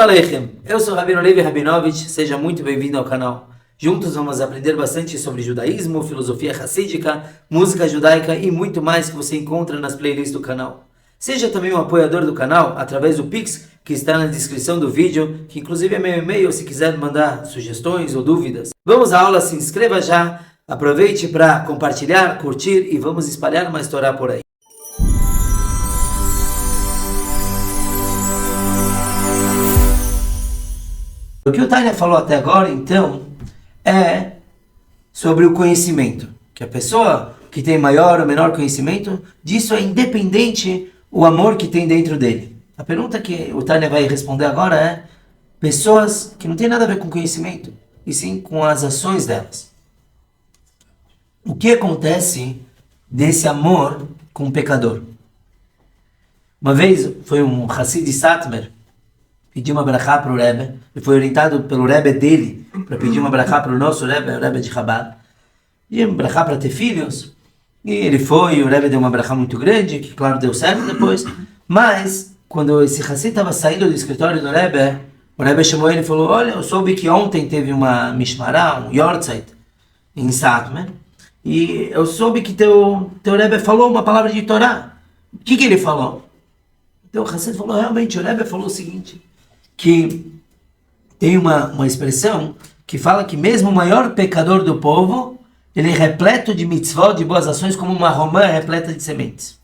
Shalom Aleichem, eu sou Rabino Levi Rabinovich, seja muito bem-vindo ao canal. Juntos vamos aprender bastante sobre judaísmo, filosofia hassídica, música judaica e muito mais que você encontra nas playlists do canal. Seja também um apoiador do canal através do Pix, que está na descrição do vídeo, que inclusive é meu e-mail se quiser mandar sugestões ou dúvidas. Vamos à aula, se inscreva já, aproveite para compartilhar, curtir e vamos espalhar mais Torá por aí. O que o Tânia falou até agora, então, é sobre o conhecimento. Que a pessoa que tem maior ou menor conhecimento, disso é independente o amor que tem dentro dele. A pergunta que o Tânia vai responder agora é pessoas que não tem nada a ver com conhecimento, e sim com as ações delas. O que acontece desse amor com o pecador? Uma vez foi um Hassid de Satmar, pediu uma brachá para o Rebbe, ele foi orientado pelo Rebbe dele para pedir uma brachá para o nosso Rebbe, o Rebbe de Chabad, e uma brachá para ter filhos, e ele foi, e o Rebbe deu uma brachá muito grande, que claro deu certo depois, mas quando esse Hassid estava saindo do escritório do Rebbe, o Rebbe chamou ele e falou, olha, eu soube que ontem teve uma mishmará, um yortzeit, em Satmar, e eu soube que teu Rebbe falou uma palavra de Torá. O que ele falou? Então o Hassid falou, realmente, o Rebbe falou o seguinte, que tem uma expressão que fala que mesmo o maior pecador do povo, ele é repleto de mitzvot, de boas ações, como uma romã repleta de sementes.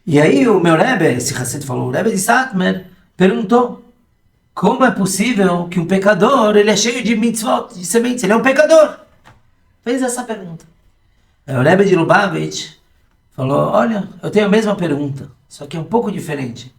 E aí o meu Rebbe, esse Hassid falou, o Rebbe de Satmar, perguntou, como é possível que um pecador, ele é cheio de mitzvot, de sementes, ele é um pecador? Fez essa pergunta. Aí o Rebbe de Lubavitch falou, olha, eu tenho a mesma pergunta, só que é um pouco diferente.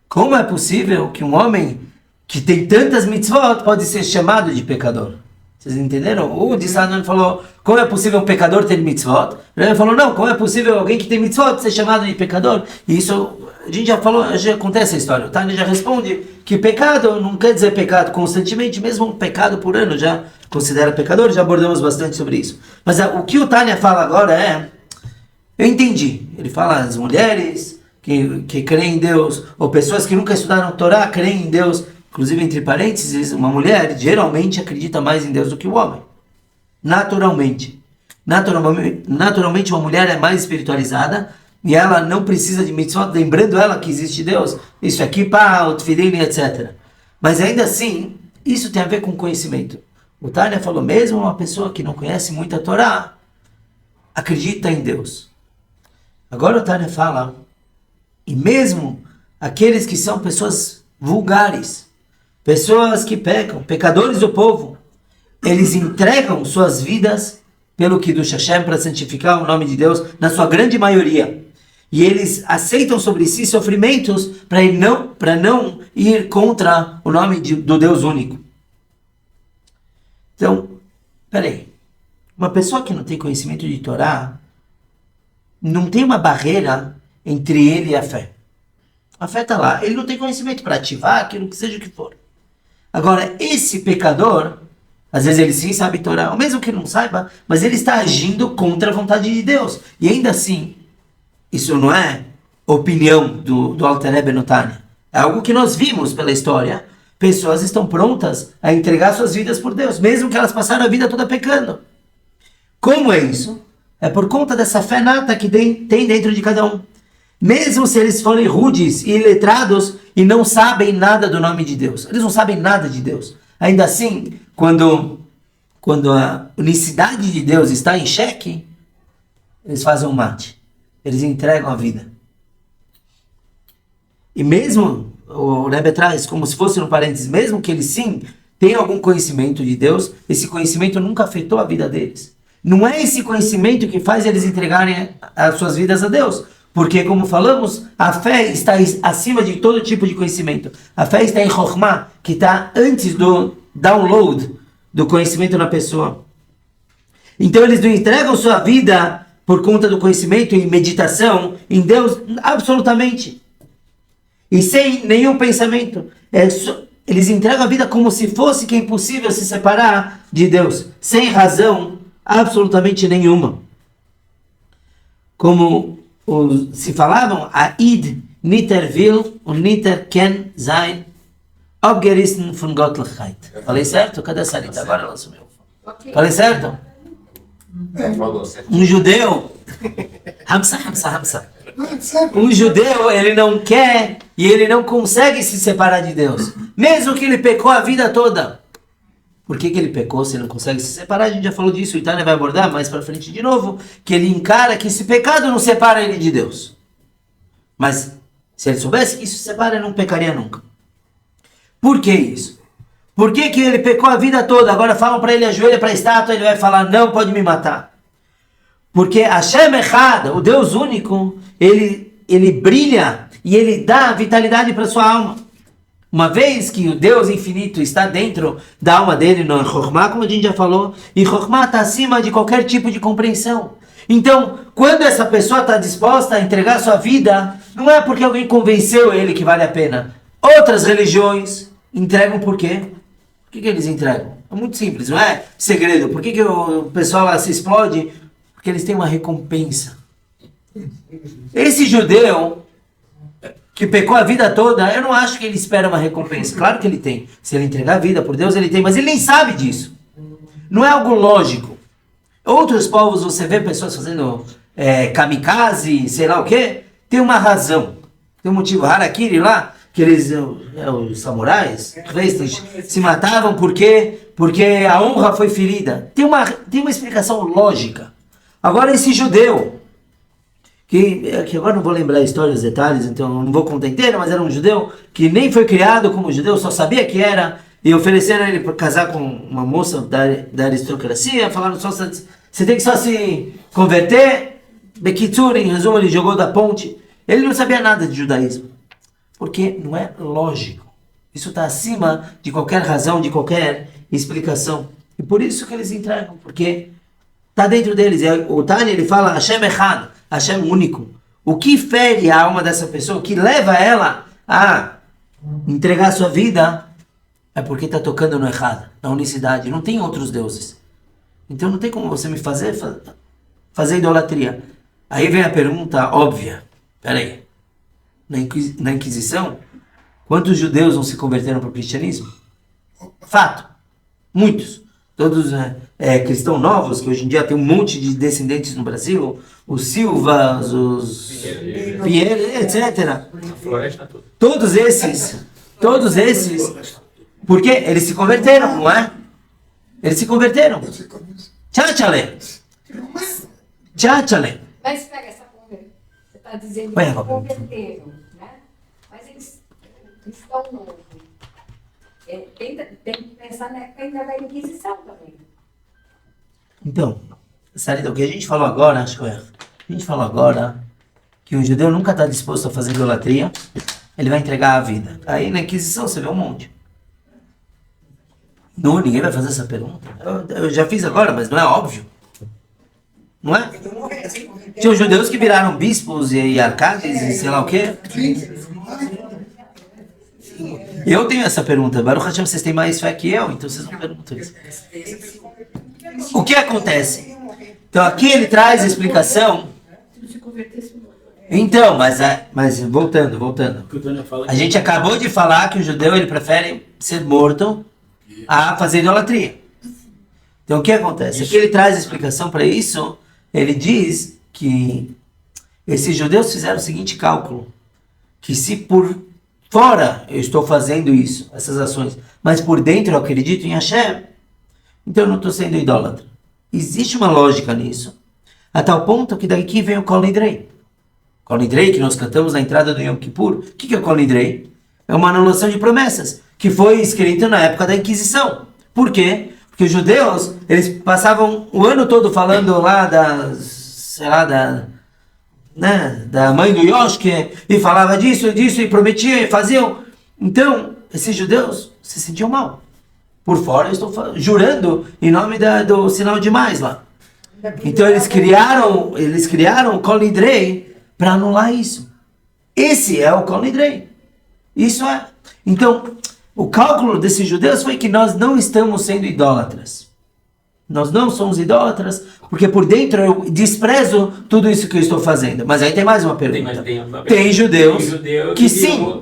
Como é possível que um homem que tem tantas mitzvot pode ser chamado de pecador? Vocês entenderam? O de Sadman falou, como é possível um pecador ter mitzvot? Ele falou, não, como é possível alguém que tem mitzvot ser chamado de pecador? E isso, a gente já falou, já acontece a história. O Tânia já responde que pecado não quer dizer pecado constantemente, mesmo um pecado por ano já considera pecador, já abordamos bastante sobre isso. Mas o que o Tânia fala agora é, eu entendi, ele fala as mulheres que creem em Deus, ou pessoas que nunca estudaram Torá, creem em Deus, inclusive entre parênteses, uma mulher geralmente acredita mais em Deus do que o homem. Naturalmente. Naturalmente uma mulher é mais espiritualizada e ela não precisa de mitzvot, lembrando ela que existe Deus. Isso aqui, pá, o tefilin, etc. Mas ainda assim, isso tem a ver com conhecimento. O Tânia falou, mesmo uma pessoa que não conhece muito a Torá, acredita em Deus. Agora o Tânia fala, e mesmo aqueles que são pessoas vulgares, pessoas que pecam, pecadores do povo, eles entregam suas vidas pelo Kiddush Hashem para santificar o nome de Deus, na sua grande maioria. E eles aceitam sobre si sofrimentos para não ir contra o nome do Deus único. Então, peraí, uma pessoa que não tem conhecimento de Torá, não tem uma barreira entre ele e a fé. A fé está lá, ele não tem conhecimento para ativar aquilo que seja o que for. Agora, esse pecador, às vezes ele sim sabe Torá, ou mesmo que não saiba, mas ele está agindo contra a vontade de Deus. E ainda assim, isso não é opinião do Alter Rebbe no Tânia. É algo que nós vimos pela história. Pessoas estão prontas a entregar suas vidas por Deus, mesmo que elas passaram a vida toda pecando. Como é isso? É por conta dessa fé nata que tem dentro de cada um. Mesmo se eles forem rudes e iletrados e não sabem nada do nome de Deus. Eles não sabem nada de Deus. Ainda assim, quando a unicidade de Deus está em xeque, eles fazem um mate. Eles entregam a vida. E mesmo, o Rebbe traz como se fosse no parênteses, mesmo que eles sim tenham algum conhecimento de Deus, esse conhecimento nunca afetou a vida deles. Não é esse conhecimento que faz eles entregarem as suas vidas a Deus. Porque, como falamos, a fé está acima de todo tipo de conhecimento. A fé está em Chokhmah, que está antes do download do conhecimento na pessoa. Então, eles não entregam sua vida por conta do conhecimento e meditação em Deus, absolutamente. E sem nenhum pensamento. Eles entregam a vida como se fosse que é impossível se separar de Deus. Sem razão absolutamente nenhuma. Como se falavam, Aid Niter will und Niter ken sein Abgerissen von Gottlichkeit. Falei certo? Cadê a Sarita? Agora ela sumiu. Falei certo? Um judeu... Hamsa. Um judeu, ele não quer e ele não consegue se separar de Deus. Mesmo que ele pecou a vida toda. Por que ele pecou se ele não consegue se separar? A gente já falou disso, o Itânia vai abordar mais pra frente de novo. Que ele encara que esse pecado não separa ele de Deus. Mas se ele soubesse que isso separa, ele não pecaria nunca. Por que isso? Por que ele pecou a vida toda? Agora falam para ele, ajoelha para a estátua, ele vai falar, não, pode me matar. Porque Hashem Echad, o Deus único, ele brilha e ele dá vitalidade para sua alma. Uma vez que o Deus infinito está dentro da alma dele, no Chokhmah, como a gente já falou, e Chokhmah está acima de qualquer tipo de compreensão. Então, quando essa pessoa está disposta a entregar sua vida, não é porque alguém convenceu ele que vale a pena. Outras religiões entregam por quê? Por que eles entregam? É muito simples, não é segredo. Por que o pessoal lá se explode? Porque eles têm uma recompensa. Esse judeu que pecou a vida toda, eu não acho que ele espera uma recompensa. Claro que ele tem. Se ele entregar a vida por Deus, ele tem. Mas ele nem sabe disso. Não é algo lógico. Outros povos, você vê pessoas fazendo kamikaze, sei lá o quê, tem uma razão. Tem um motivo. Harakiri lá, que eles, os samurais, se matavam porque a honra foi ferida. Tem uma explicação lógica. Agora esse judeu, que agora não vou lembrar a história, os detalhes, então não vou contar inteiro, mas era um judeu que nem foi criado como judeu, só sabia que era, e ofereceram ele para casar com uma moça da aristocracia, falaram só, você tem que só se converter. Bekitsur, em resumo, ele jogou da ponte. Ele não sabia nada de judaísmo, porque não é lógico. Isso está acima de qualquer razão, de qualquer explicação. E por isso que eles entregam, porque está dentro deles. O Tânia, ele fala, Hashem Echad, Hashem único. O que fere a alma dessa pessoa, o que leva ela a entregar a sua vida, é porque está tocando no Echad, na unicidade. Não tem outros deuses. Então não tem como você me fazer idolatria. Aí vem a pergunta óbvia. Peraí. Na Inquisição, quantos judeus não se converteram para o cristianismo? Fato. Muitos. Todos cristãos novos, que hoje em dia tem um monte de descendentes no Brasil, os Silvas, os Pinheiro, etc. Todos esses, porque eles se converteram, não é? Eles se converteram. Tchá-tchá-lê. Mas pega essa conversa. Você está dizendo que se converteram, né? Mas eles estão novos. Tem que pensar ainda na Inquisição também. Então, Sarita, o que a gente falou agora, acho que a gente falou agora que o judeu nunca está disposto a fazer idolatria, ele vai entregar a vida. Aí na Inquisição você vê um monte. Não, ninguém vai fazer essa pergunta. Eu já fiz agora, mas não é óbvio. Não é? Tinha os judeus que viraram bispos e arcades e sei lá o quê. Eu tenho essa pergunta. Baruch Hashem, vocês têm mais fé que eu, então vocês não perguntam isso. O que acontece? Então aqui ele traz a explicação. Então, mas voltando. A gente acabou de falar que o judeu ele prefere ser morto a fazer idolatria. Então o que acontece? Aqui ele traz a explicação para isso. Ele diz que esses judeus fizeram o seguinte cálculo, que se por fora eu estou fazendo isso, essas ações, mas por dentro eu acredito em Hashem, então eu não estou sendo idólatra. Existe uma lógica nisso, a tal ponto que daqui vem o Kol Nidrei. Kol Nidrei, que nós cantamos na entrada do Yom Kippur. O que é o Kol Nidrei? É uma anulação de promessas, que foi escrita na época da Inquisição. Por quê? Porque os judeus, eles passavam o ano todo falando lá da mãe do Yoshke, e falava disso, e prometiam, e faziam. Então, esses judeus se sentiam mal. Por fora, eu estou jurando em nome do sinal de mais lá. Então, eles criaram o Kol Nidrei para anular isso. Esse é o Kol Nidrei. Isso é. Então, o cálculo desses judeus foi que nós não estamos sendo idólatras. Nós não somos idólatras, porque por dentro eu desprezo tudo isso que eu estou fazendo. Mas aí tem mais uma pergunta. Tem judeus que sim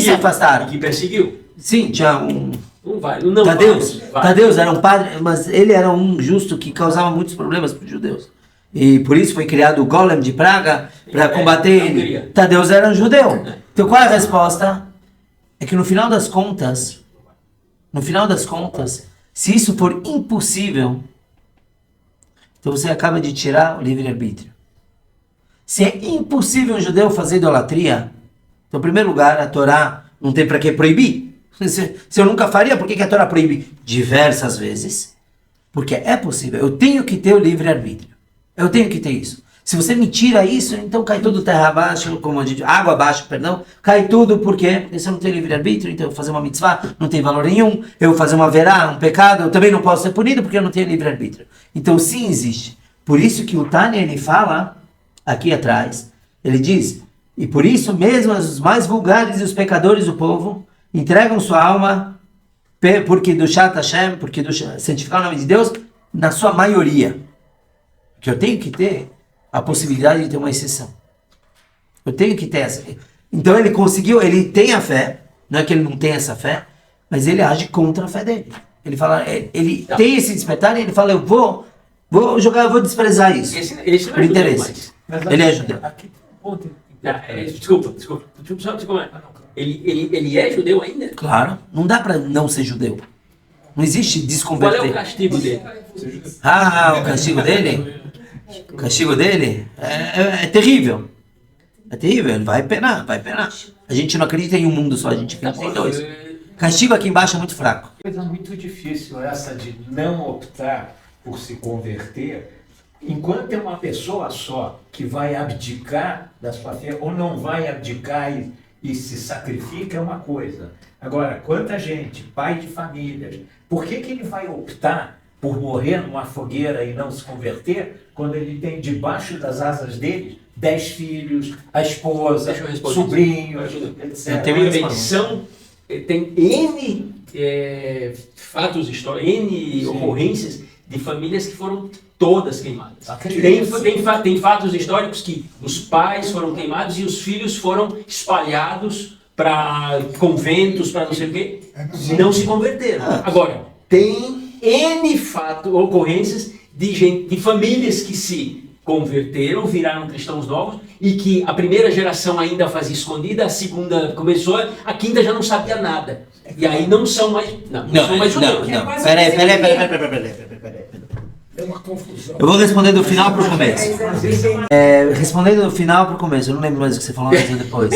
se afastaram. Que perseguiu. Sim, tinha um... Não vai, não Tadeus. vai. Tadeus era um padre, mas ele era um justo que causava muitos problemas para os judeus. E por isso foi criado o Golem de Praga para combater ele. Tadeus era um judeu. Então qual é a resposta? É que no final das contas, se isso for impossível, então você acaba de tirar o livre-arbítrio. Se é impossível um judeu fazer idolatria, então, em primeiro lugar, a Torá não tem para que proibir. Se eu nunca faria, por que a Torá proíbe? Diversas vezes. Porque é possível. Eu tenho que ter o livre-arbítrio. Eu tenho que ter isso. Se você me tira isso, então cai tudo terra abaixo, água abaixo, perdão. Cai tudo, por quê? Porque se eu não tenho livre-arbítrio, então eu vou fazer uma mitzvah, não tem valor nenhum. Eu vou fazer uma verá, um pecado, eu também não posso ser punido porque eu não tenho livre-arbítrio. Então sim existe. Por isso que o Tânia, ele fala, aqui atrás, ele diz, e por isso mesmo os mais vulgares e os pecadores do povo entregam sua alma porque do Shat Hashem, porque do santificar o nome de Deus, na sua maioria. Que eu tenho que ter a possibilidade de ter uma exceção. Eu tenho que ter essa. Então ele conseguiu, ele tem a fé, não é que ele não tem essa fé, mas ele age contra a fé dele. Ele fala, ele tem esse despertar e ele fala, eu vou jogar, eu vou desprezar isso. Esse não é interesse. Ele é judeu. Desculpa. Ele é judeu ainda? Claro, não dá para não ser judeu. Não existe desconverter. Qual é o castigo dele? O castigo dele? O castigo dele é terrível. É terrível, ele vai penar. A gente não acredita em um mundo só, a gente acredita em dois. Castigo aqui embaixo é muito fraco. Coisa muito difícil essa de não optar por se converter, enquanto é uma pessoa só que vai abdicar da sua fé ou não vai abdicar e se sacrifica é uma coisa. Agora, quanta gente, pai de famílias, por que ele vai optar por morrer numa fogueira e não se converter quando ele tem debaixo das asas dele 10 filhos, a esposa, sobrinhos, etc. Tem uma medição, tem N fatos históricos, N ocorrências de famílias que foram todas queimadas. Tem fatos históricos que os pais foram queimados e os filhos foram espalhados para conventos, para não sei o quê, não se converteram. Agora, tem N ocorrências de famílias que se converteram, viraram cristãos novos e que a primeira geração ainda fazia escondida, a segunda começou, a quinta já não sabia nada. E aí não são mais judeus. Peraí. É uma confusão. Eu vou responder do final pro começo. Respondendo do final pro começo, eu não lembro mais o que você falou antes ou depois.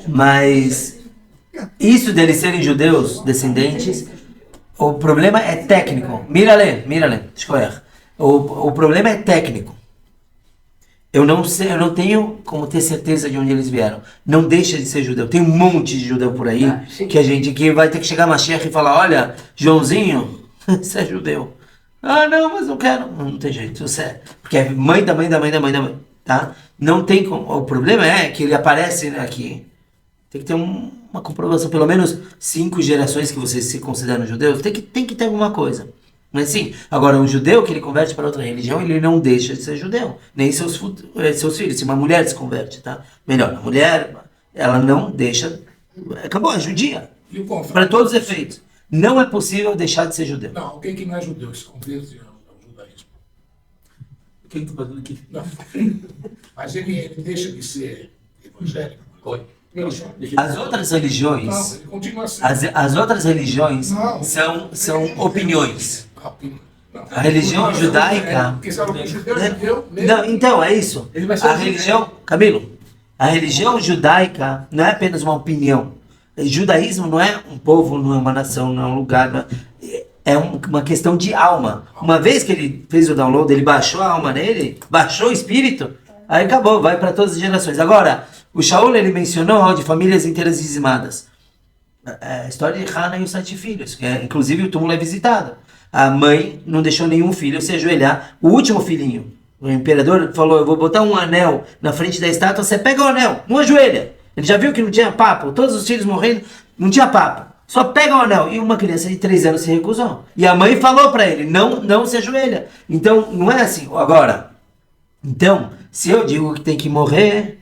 Mas isso deles serem judeus, descendentes, o problema é técnico. Mírale, escolher. O problema é técnico. Eu não tenho como ter certeza de onde eles vieram. Não deixa de ser judeu. Tem um monte de judeu por aí que vai ter que chegar a Mashiach e falar, olha, Joãozinho, você é judeu. Ah, não, mas não quero. Não tem jeito, você porque é mãe da mãe, tá? Não tem como. O problema é que ele aparece aqui. Tem que ter uma comprovação, pelo menos 5 gerações que vocês se consideram judeus, tem que ter alguma coisa. Mas sim, agora um judeu que ele converte para outra religião, ele não deixa de ser judeu, nem seus filhos. Se uma mulher se converte, tá? Melhor, a mulher, ela não deixa, acabou, é judia, para todos os efeitos. Não é possível deixar de ser judeu. Não, alguém que não é judeu se converte ao judaísmo. Quem está fazendo aqui? Não. Mas ele deixa de ser evangélico. As outras religiões, Não, ele continua sendo. as outras religiões Não. são opiniões. Não. A religião judaica... Porque se ela for judeu, Não, então, é isso. Ele vai ser A religião... Camilo, a religião judaica não é apenas uma opinião. O judaísmo não é um povo, não é uma nação, não é um lugar. É uma questão de alma. Uma vez que ele fez o download, ele baixou a alma nele, baixou o espírito, aí acabou, vai para todas as gerações. Agora, o Shaul, ele mencionou de famílias inteiras dizimadas. A história de Hannah e os 7 filhos, que inclusive o túmulo é visitado. A mãe não deixou nenhum filho se ajoelhar. O último filhinho, o imperador falou, eu vou botar um anel na frente da estátua, você pega o anel, não ajoelha. Ele já viu que não tinha papo, todos os filhos morrendo, não tinha papo. Só pega o anel. E uma criança de 3 anos se recusou. E a mãe falou para ele, não se ajoelha. Então, não é assim. Agora, então, se eu digo que tem que morrer,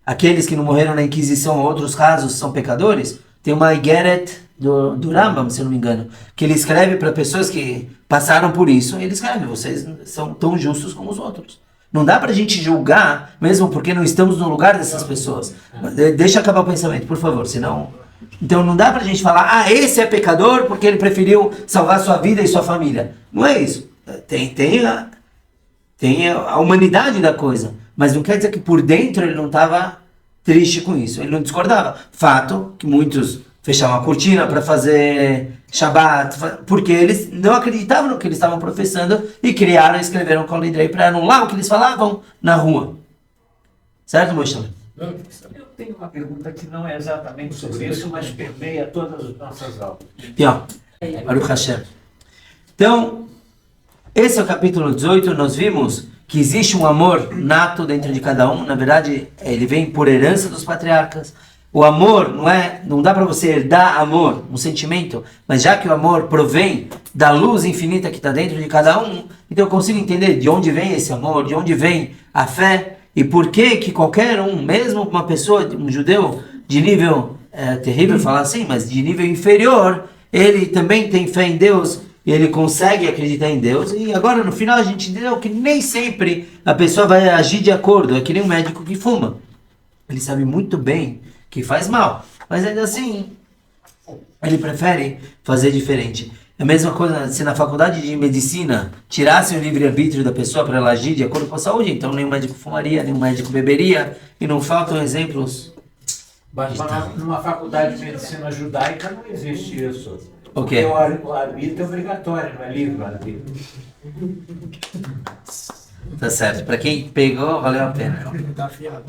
aqueles que não morreram na Inquisição, outros casos, são pecadores, tem uma Igeret do Rambam, se eu não me engano, que ele escreve para pessoas que passaram por isso, ele escreve, vocês são tão justos como os outros. Não dá pra gente julgar, mesmo porque não estamos no lugar dessas pessoas. Deixa acabar o pensamento, por favor, senão... Então não dá pra gente falar, esse é pecador porque ele preferiu salvar sua vida e sua família. Não é isso. Tem a humanidade da coisa, mas não quer dizer que por dentro ele não estava triste com isso, ele não discordava. Fato que muitos fechavam a cortina para fazer Shabbat, porque eles não acreditavam no que eles estavam professando e escreveram Kol Nidrei para anular o que eles falavam na rua. Certo, Moisés? Eu tenho uma pergunta que não é exatamente sobre isso, mas permeia todas as nossas aulas. Baruch Hashem. Então, esse é o capítulo 18, nós vimos que existe um amor nato dentro de cada um, na verdade ele vem por herança dos patriarcas. O amor não dá para você herdar amor, um sentimento, mas já que o amor provém da luz infinita que está dentro de cada um, então eu consigo entender de onde vem esse amor, de onde vem a fé e por que qualquer um, mesmo uma pessoa, um judeu de nível, terrível falar assim, mas de nível inferior, ele também tem fé em Deus e ele consegue acreditar em Deus. E agora no final a gente entendeu que nem sempre a pessoa vai agir de acordo, é que nem um médico que fuma. Ele sabe muito bem que faz mal, mas ainda assim ele prefere fazer diferente. É a mesma coisa se na faculdade de medicina tirasse o livre-arbítrio da pessoa para ela agir de acordo com a saúde, então nenhum médico fumaria, nenhum médico beberia, e não faltam exemplos. Mas numa faculdade de medicina judaica não existe isso. Okay. Porque o arbítrio é obrigatório, não é livre-arbítrio. Tá certo, para quem pegou, valeu a pena. Tá afiado.